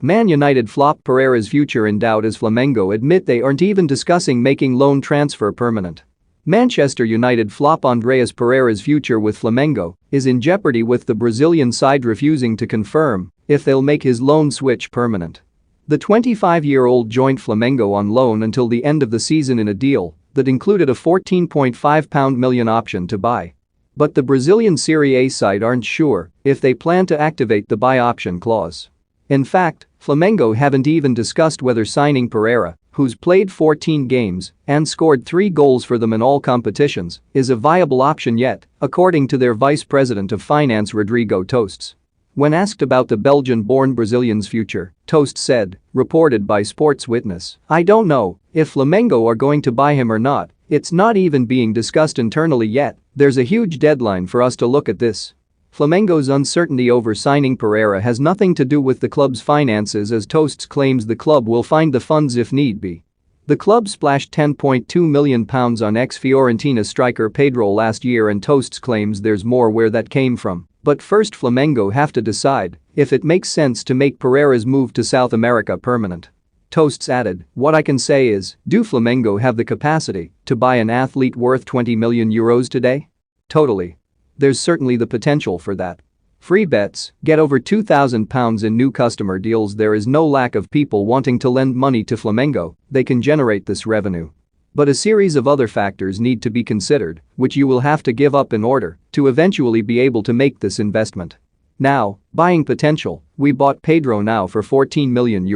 Man United flop Pereira's future in doubt as Flamengo admit they aren't even discussing making loan transfer permanent. Manchester United flop Andreas Pereira's future with Flamengo is in jeopardy with the Brazilian side refusing to confirm if they'll make his loan switch permanent. The 25-year-old joined Flamengo on loan until the end of the season in a deal that included a £14.5 million option to buy. But the Brazilian Serie A side aren't sure if they plan to activate the buy option clause. In fact, Flamengo haven't even discussed whether signing Pereira, who's played 14 games and scored 3 goals for them in all competitions, is a viable option yet, according to their vice president of finance Rodrigo Tostes. When asked about the Belgian-born Brazilian's future, Toast said, reported by Sports Witness, "I don't know if Flamengo are going to buy him or not. It's not even being discussed internally yet. There's a huge deadline for us to look at this." Flamengo's uncertainty over signing Pereira has nothing to do with the club's finances, as Toasts claims the club will find the funds if need be. The club splashed £10.2 million on ex-Fiorentina striker Pedro last year, and Toasts claims there's more where that came from. But first Flamengo have to decide if it makes sense to make Pereira's move to South America permanent. Toasts added, "What I can say is, do Flamengo have the capacity to buy an athlete worth €20 million today? Totally. There's certainly the potential for that. Free bets, get over £2,000 in new customer deals. There is no lack of people wanting to lend money to Flamengo, they can generate this revenue. But a series of other factors need to be considered, which you will have to give up in order to eventually be able to make this investment. Now, buying potential, we bought Pedro now for €14 million.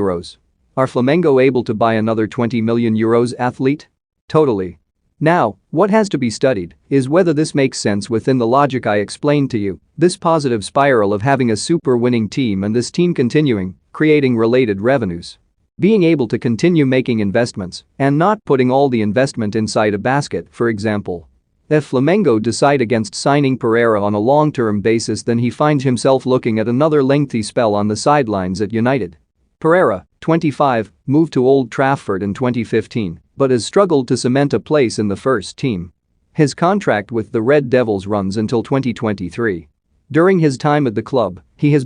Are Flamengo able to buy another €20 million athlete? Totally. Now, what has to be studied is whether this makes sense within the logic I explained to you, this positive spiral of having a super winning team and this team continuing, creating related revenues. Being able to continue making investments and not putting all the investment inside a basket, for example. If Flamengo decide against signing Pereira on a long-term basis, then he finds himself looking at another lengthy spell on the sidelines at United. Pereira, 25, moved to Old Trafford in 2015, but has struggled to cement a place in the first team. His contract with the Red Devils runs until 2023. During his time at the club, he has